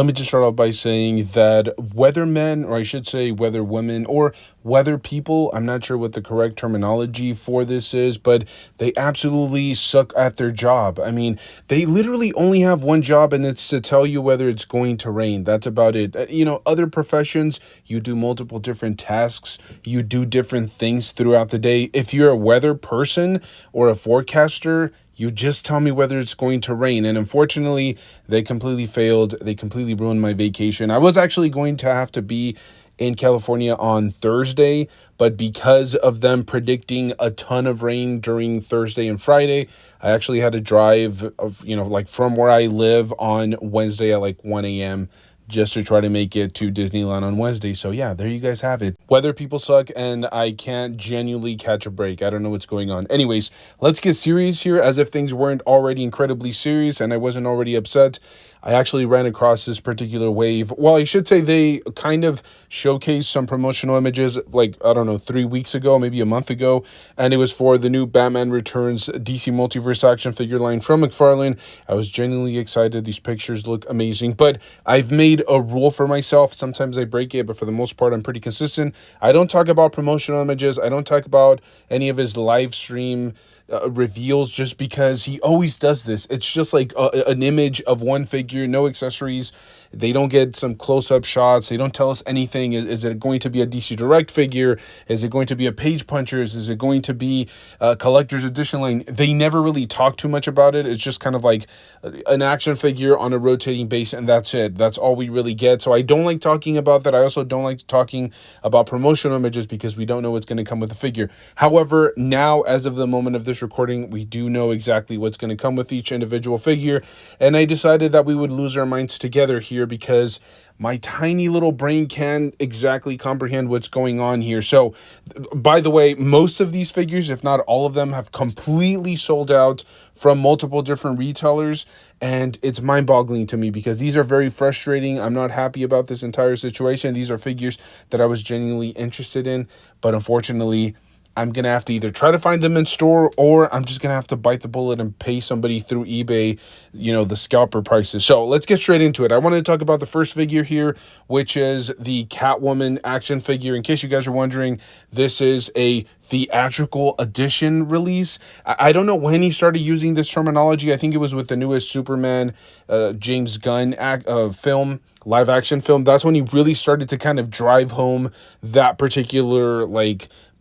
Let me just start off by saying that weathermen, or I should say weather women, or weather people, I'm not sure what the correct terminology for this is, but they absolutely suck at their job. I mean, they literally only have one job, and it's to tell you whether it's going to rain. That's about it. Other professions, you do multiple different tasks, you do different things throughout the day. If you're a weather person or a forecaster, you just tell me whether it's going to rain. And unfortunately, they completely failed. They completely ruined my vacation. I was actually going to have to be in California on Thursday, but because of them predicting a ton of rain during Thursday and Friday, I actually had to drive like from where I live on Wednesday at like 1 a.m. just to try to make it to Disneyland on Wednesday. So yeah, there you guys have it. Weather people suck, and I can't genuinely catch a break. I don't know what's going on. Anyways, let's get serious here, as if things weren't already incredibly serious and I wasn't already upset. I actually ran across this particular wave. Well, I should say they kind of showcased some promotional images like, I don't know, 3 weeks ago, maybe a month ago. And it was for the new Batman Returns DC Multiverse action figure line from McFarlane. I was genuinely excited. These pictures look amazing. But I've made a rule for myself. Sometimes I break it, but for the most part, I'm pretty consistent. I don't talk about promotional images. I don't talk about any of his live stream reveals, just because he always does this. It's just like an image of one figure, no accessories. They don't get some close-up shots. They don't tell us anything. Is it going to be a DC Direct figure? Is it going to be a Page Punchers? Is it going to be a collector's edition line? They never really talk too much about it. It's just kind of like an action figure on a rotating base, and that's it. That's all we really get. So I don't like talking about that. I also don't like talking about promotional images because we don't know what's going to come with the figure. However, now, as of the moment of this recording, we do know exactly what's going to come with each individual figure, and I decided that we would lose our minds together here because my tiny little brain can't exactly comprehend what's going on here. So, by the way, most of these figures, if not all of them, have completely sold out from multiple different retailers, and it's mind-boggling to me because these are very frustrating. I'm not happy about this entire situation. These are figures that I was genuinely interested in, but unfortunately, I'm going to have to either try to find them in store, or I'm just going to have to bite the bullet and pay somebody through eBay, the scalper prices. So let's get straight into it. I wanted to talk about the first figure here, which is the Catwoman action figure. In case you guys are wondering, this is a theatrical edition release. I don't know when he started using this terminology. I think it was with the newest Superman, James Gunn film, live action film. That's when he really started to kind of drive home that particular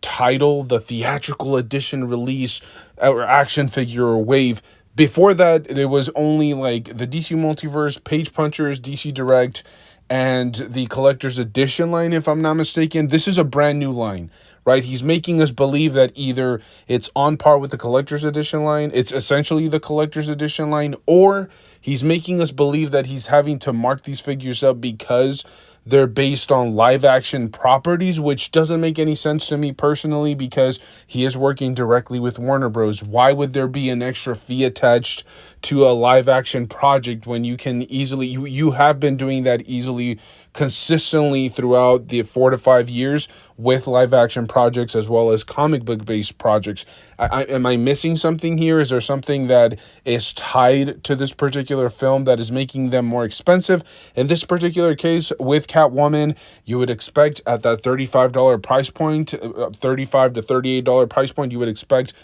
title, the theatrical edition release or action figure or wave. Before that, there was only like the DC Multiverse, Page Punchers, DC Direct, and the collector's edition line, if I'm not mistaken. This is a brand new line, right? He's making us believe that either it's on par with the collector's edition line, it's essentially the collector's edition line, or he's making us believe that he's having to mark these figures up because they're based on live action properties, which doesn't make any sense to me personally because he is working directly with Warner Bros. Why would there be an extra fee attached to a live action project when you can easily, you have been doing that easily, consistently throughout the 4 to 5 years with live action projects as well as comic book based projects? Am I missing something here? Is there something that is tied to this particular film that is making them more expensive? In this particular case with Catwoman, you would expect at that $35 price point, $35 to $38 price point, you would expect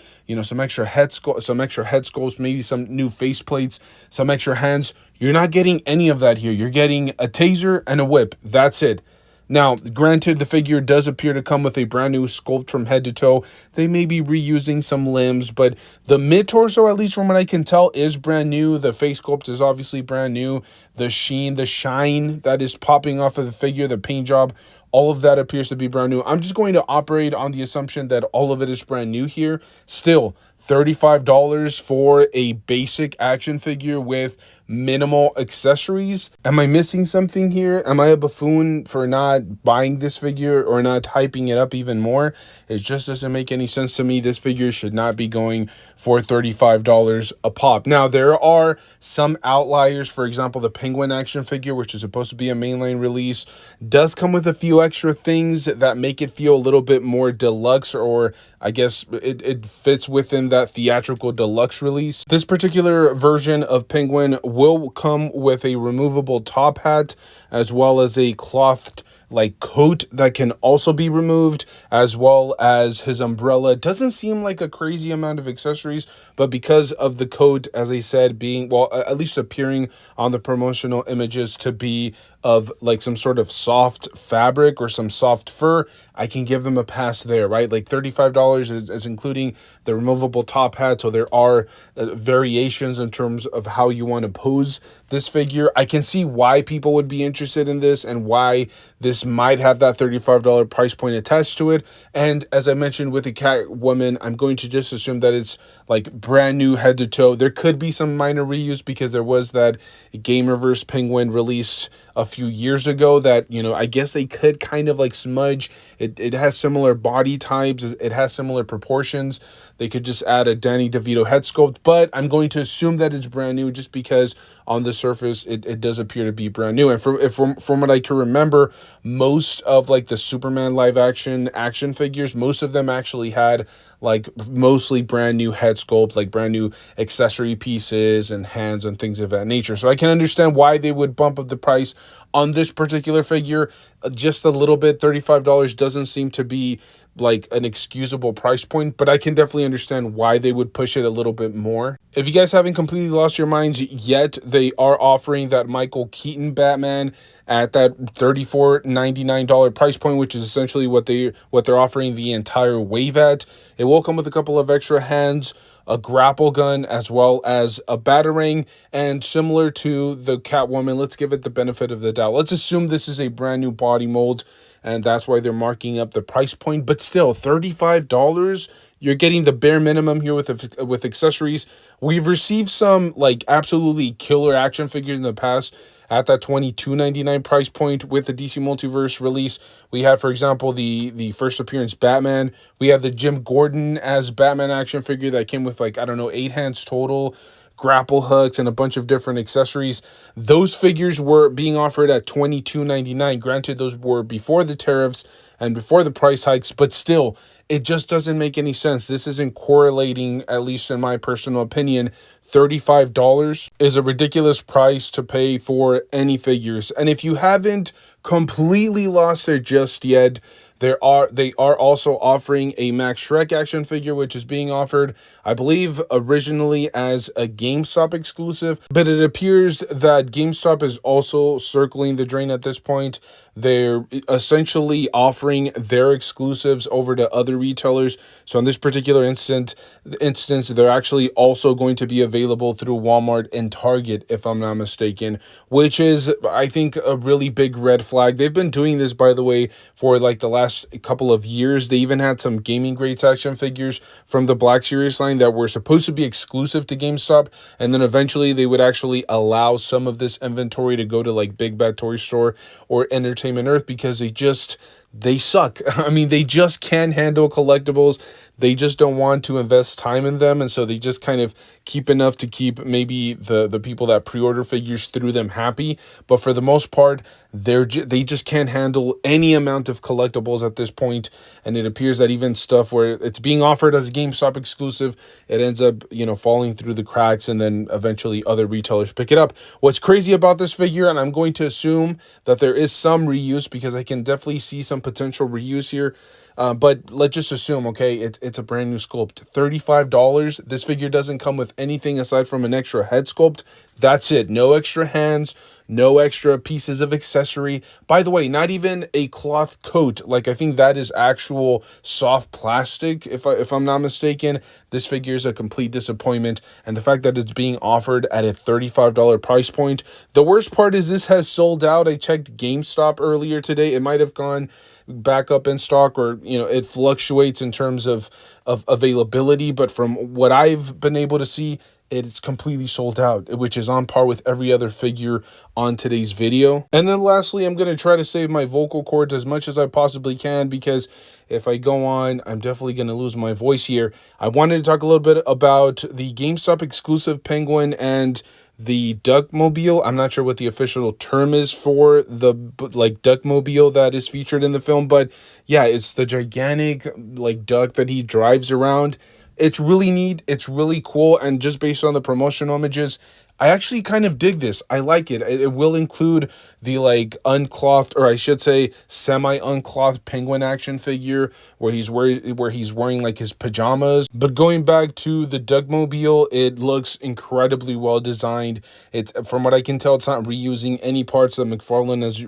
some extra head sculpts, maybe some new face plates, some extra hands. You're not getting any of that here. You're getting a taser and a whip. That's it. Now, granted, the figure does appear to come with a brand new sculpt from head to toe. They may be reusing some limbs, but the mid-torso, at least from what I can tell, is brand new. The face sculpt is obviously brand new. The sheen, the shine that is popping off of the figure, the paint job, all of that appears to be brand new. I'm just going to operate on the assumption that all of it is brand new here. Still, $35 for a basic action figure with minimal accessories. Am I missing something here? Am I a buffoon for not buying this figure or not hyping it up even more? It just doesn't make any sense to me. This figure should not be going for $35 a pop. Now, there are some outliers. For example, the Penguin action figure, which is supposed to be a mainline release, does come with a few extra things that make it feel a little bit more deluxe, or I guess it fits within that theatrical deluxe release. This particular version of Penguin will come with a removable top hat, as well as a cloth like coat that can also be removed, as well as his umbrella. Doesn't seem like a crazy amount of accessories, but because of the coat, as I said, being, well, at least appearing on the promotional images to be of like some sort of soft fabric or some soft fur, I can give them a pass there, right? Like $35 is including the removable top hat. So there are variations in terms of how you want to pose this figure. I can see why people would be interested in this and why this might have that $35 price point attached to it. And as I mentioned with the Catwoman, I'm going to just assume that it's like brand new head to toe. There could be some minor reuse because there was that Game Reverse Penguin released a few years ago that, you know, I guess they could kind of like smudge. It has similar body types. It has similar proportions. They could just add a Danny DeVito head sculpt, but I'm going to assume that it's brand new just because on the surface it does appear to be brand new. And from what I can remember, most of like the Superman live action figures, most of them actually had like mostly brand new head sculpt, like brand new accessory pieces and hands and things of that nature. So I can understand why they would bump up the price on this particular figure just a little bit. $35 doesn't seem to be like an excusable price point, but I can definitely understand why they would push it a little bit more. If you guys haven't completely lost your minds yet, they are offering that Michael Keaton Batman at that $34.99 price point, which is essentially what they're offering the entire wave at. It will come with a couple of extra hands, a grapple gun, as well as a batarang. And similar to the Catwoman, let's give it the benefit of the doubt. Let's assume this is a brand new body mold, and that's why they're marking up the price point. But still, $35, you're getting the bare minimum here with accessories. We've received some like absolutely killer action figures in the past at that $22.99 price point with the DC Multiverse release. We had, for example, the first appearance Batman. We have the Jim Gordon as Batman action figure that came with like, I don't know, 8 hands total, grapple hooks, and a bunch of different accessories. Those figures were being offered at $22.99. Granted, those were before the tariffs and before the price hikes, but still, it just doesn't make any sense. This isn't correlating, at least in my personal opinion. $35 is a ridiculous price to pay for any figures. And if you haven't completely lost it just yet, they are also offering a Max Shreck action figure, which is being offered, I believe, originally as a GameStop exclusive, but it appears that GameStop is also circling the drain at this point. They're essentially offering their exclusives over to other retailers. So in this particular instance, they're actually also going to be available through Walmart and Target, if I'm not mistaken, which is, I think, a really big red flag. They've been doing this, by the way, for like the last couple of years. They even had some gaming grades action figures from the Black Series line that were supposed to be exclusive to GameStop, and then eventually they would actually allow some of this inventory to go to like Big Bad Toy Store or Entertainment Earth because they suck. I mean, they just can't handle collectibles. They just don't want to invest time in them, and so they just kind of keep enough to keep maybe the people that pre-order figures through them happy. But for the most part, they just can't handle any amount of collectibles at this point. And it appears that even stuff where it's being offered as a GameStop exclusive, it ends up, you know, falling through the cracks, and then eventually other retailers pick it up. What's crazy about this figure, and I'm going to assume that there is some reuse because I can definitely see some potential reuse here. But let's just assume, okay, it's a brand new sculpt. $35. This figure doesn't come with anything aside from an extra head sculpt. That's it. No extra hands, no extra pieces of accessory. By the way, not even a cloth coat. Like, I think that is actual soft plastic, if I'm not mistaken. This figure is a complete disappointment, and the fact that it's being offered at a $35 price point. The worst part is this has sold out. I checked GameStop earlier today. It might have gone back up in stock, or, you know, it fluctuates in terms of availability, but from what I've been able to see, it's completely sold out, which is on par with every other figure on today's video. And then lastly, I'm going to try to save my vocal cords as much as I possibly can, because if I go on, I'm definitely going to lose my voice here. I wanted to talk a little bit about the GameStop exclusive Penguin and the Duckmobile. I'm not sure what the official term is for the like Duckmobile that is featured in the film, but yeah, it's the gigantic like duck that he drives around. It's really neat. It's really cool. And just based on the promotional images, I actually kind of dig this. I like it. It will include the like unclothed, or I should say semi unclothed penguin action figure where he's wearing like his pajamas. But going back to the Dougmobile, it looks incredibly well designed. It's, from what I can tell, it's not reusing any parts that McFarlane has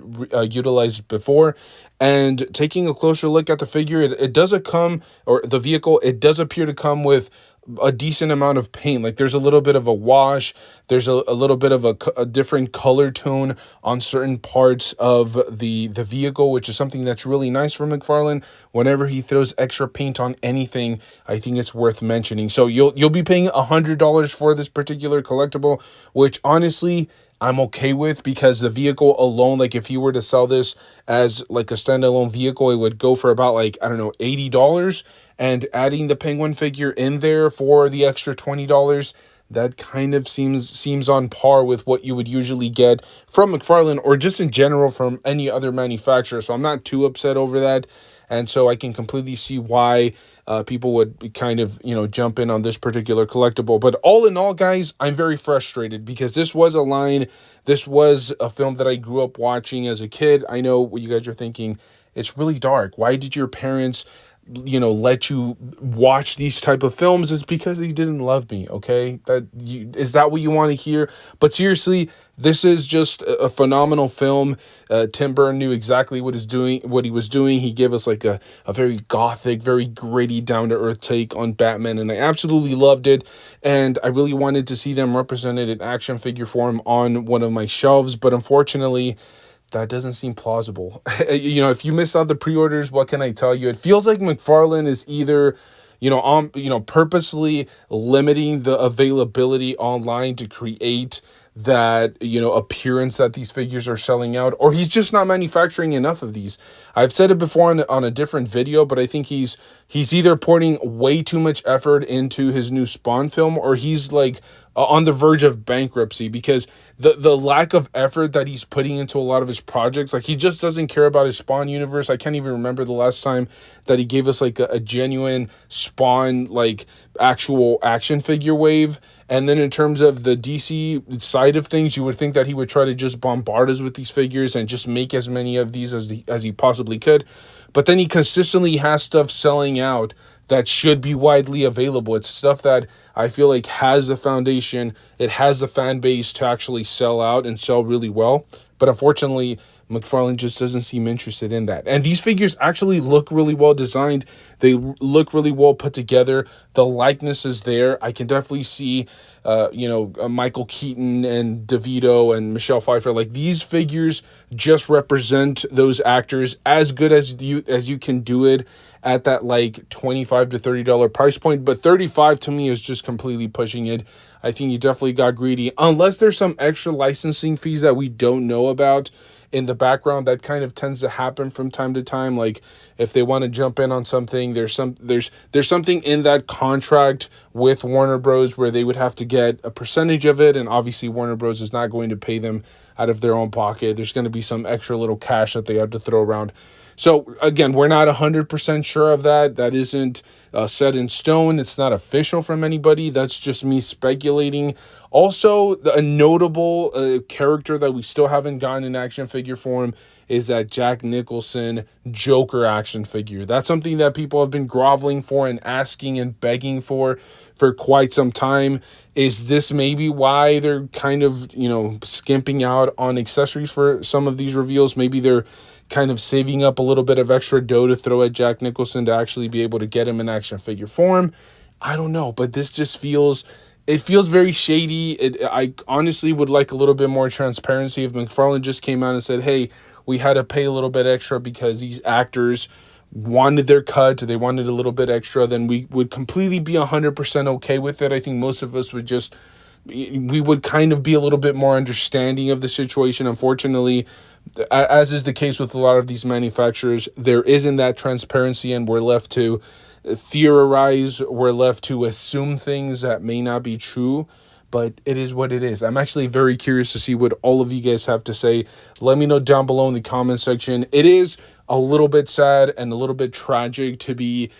utilized before. And taking a closer look at the figure, it doesn't come, or the vehicle, it does appear to come with a decent amount of paint. Like there's a little bit of a wash, there's a little bit of a different color tone on certain parts of the vehicle, which is something that's really nice for McFarlane. Whenever he throws extra paint on anything, I think it's worth mentioning. So you'll be paying $100 for this particular collectible, which honestly I'm okay with, because the vehicle alone, like if you were to sell this as like a standalone vehicle, it would go for about like, I don't know, $80. And adding the penguin figure in there for the extra $20, that kind of seems on par with what you would usually get from McFarlane, or just in general from any other manufacturer. So I'm not too upset over that. And so I can completely see why people would kind of, jump in on this particular collectible. But all in all, guys, I'm very frustrated, because this was a film that I grew up watching as a kid. I know what you guys are thinking. It's really dark. Why did your parents let you watch these type of films? It's because he didn't love me. Okay, is that what you want to hear? But seriously, this is just a phenomenal film. Tim Burton knew exactly what he was doing. He gave us like a very gothic, very gritty, down to earth take on Batman, and I absolutely loved it. And I really wanted to see them represented in action figure form on one of my shelves, but unfortunately that doesn't seem plausible. If you missed out the pre-orders, what can I tell you? It feels like McFarlane is either, purposely limiting the availability online to create that, appearance that these figures are selling out, or he's just not manufacturing enough of these. I've said it before on a different video, but I think he's either putting way too much effort into his new Spawn film, or he's like on the verge of bankruptcy, because the lack of effort that he's putting into a lot of his projects, like he just doesn't care about his Spawn universe. I can't even remember the last time that he gave us like a genuine Spawn like actual action figure wave. And then in terms of the DC side of things, you would think that he would try to just bombard us with these figures and just make as many of these as he possibly could. But then he consistently has stuff selling out that should be widely available. It's stuff that I feel like has the foundation, it has the fan base to actually sell out and sell really well. But unfortunately, McFarlane just doesn't seem interested in that. And these figures actually look really well designed. They look really well put together. The likeness is there. I can definitely see, Michael Keaton and DeVito and Michelle Pfeiffer. Like, these figures just represent those actors as good as you can do it at that like $25 to $30 price point. But 35 to me is just completely pushing it. I think you definitely got greedy, unless there's some extra licensing fees that we don't know about in the background. That kind of tends to happen from time to time. Like if they want to jump in on something, there's something in that contract with Warner Bros. Where they would have to get a percentage of it, and obviously Warner Bros. Is not going to pay them out of their own pocket. There's going to be some extra little cash that they have to throw around. So again, we're not 100% sure of that. That isn't set in stone. It's not official from anybody. That's just me speculating. Also, a notable character that we still haven't gotten in action figure form is that Jack Nicholson Joker action figure. That's something that people have been groveling for and asking and begging for quite some time. Is this maybe why they're kind of, skimping out on accessories for some of these reveals? Maybe they're kind of saving up a little bit of extra dough to throw at Jack Nicholson to actually be able to get him in action figure form. I don't know, but this just feels very shady. I honestly would like a little bit more transparency. If McFarlane just came out and said, hey, we had to pay a little bit extra because these actors wanted their cut, they wanted a little bit extra, then we would completely be 100% okay with it. I think most of us we would kind of be a little bit more understanding of the situation. Unfortunately, as is the case with a lot of these manufacturers, there isn't that transparency, and we're left to theorize, we're left to assume things that may not be true. But it is what it is. I'm actually very curious to see what all of you guys have to say. Let me know down below in the comment section. It is a little bit sad and a little bit tragic to be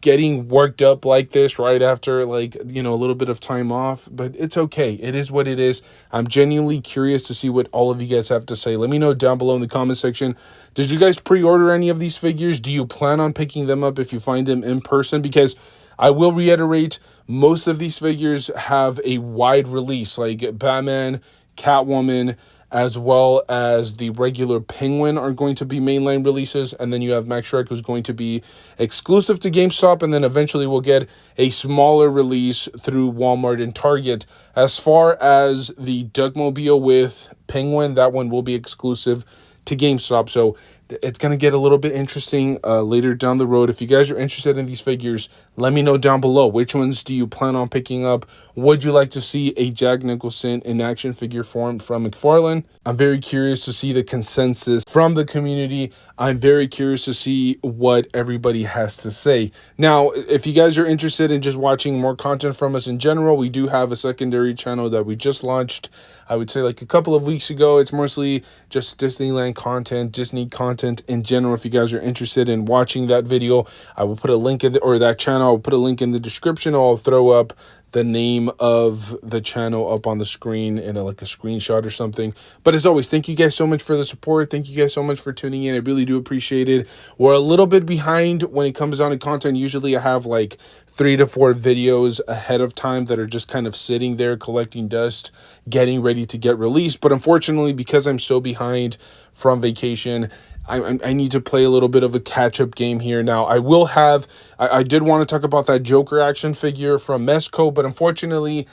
getting worked up like this right after, like, you know, a little bit of time off, but it's okay. It is what it is. I'm genuinely curious to see what all of you guys have to say. Let me know down below in the comment section. Did you guys pre-order any of these figures? Do you plan on picking them up if you find them in person? Because I will reiterate, most of these figures have a wide release, like Batman, Catwoman, as well as the regular Penguin are going to be mainline releases, and then you have Max Shreck, who's going to be exclusive to GameStop, and then eventually we'll get a smaller release through Walmart and Target. As far as the Duckmobile with Penguin, that one will be exclusive to GameStop, so it's going to get a little bit interesting later down the road. If you guys are interested in these figures, let me know down below. Which ones do you plan on picking up? Would you like to see a Jack Nicholson in action figure form from McFarlane? I'm very curious to see the consensus from the community. I'm very curious to see what everybody has to say. Now, if you guys are interested in just watching more content from us in general, we do have a secondary channel that we just launched, I would say like a couple of weeks ago. It's mostly just Disneyland content, Disney content in general. If you guys are interested in watching that video, I will put a link in or that channel. I'll put a link in the description. I'll throw up the name of the channel up on the screen in like a screenshot or something. But as always, thank you guys so much for the support. Thank you guys so much for tuning in. I really do appreciate it. We're a little bit behind when it comes down to content. Usually I have like 3 to 4 videos ahead of time that are just kind of sitting there collecting dust, getting ready to get released. But unfortunately, because I'm so behind from vacation, I need to play a little bit of a catch-up game here. Now, I did want to talk about that Joker action figure from Mezco, but unfortunately,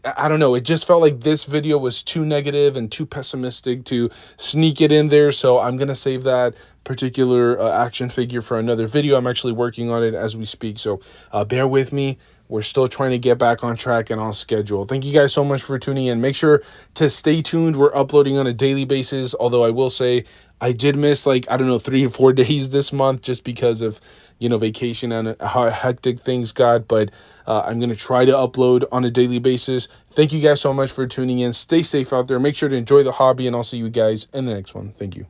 I don't know, it just felt like this video was too negative and too pessimistic to sneak it in there, so I'm going to save that particular action figure for another video. I'm actually working on it as we speak, so bear with me. We're still trying to get back on track and on schedule. Thank you guys so much for tuning in. Make sure to stay tuned. We're uploading on a daily basis, although I will say I did miss, like, I don't know, 3 or 4 days this month just because of, you know, vacation and how hectic things got. But I'm going to try to upload on a daily basis. Thank you guys so much for tuning in. Stay safe out there. Make sure to enjoy the hobby, and I'll see you guys in the next one. Thank you.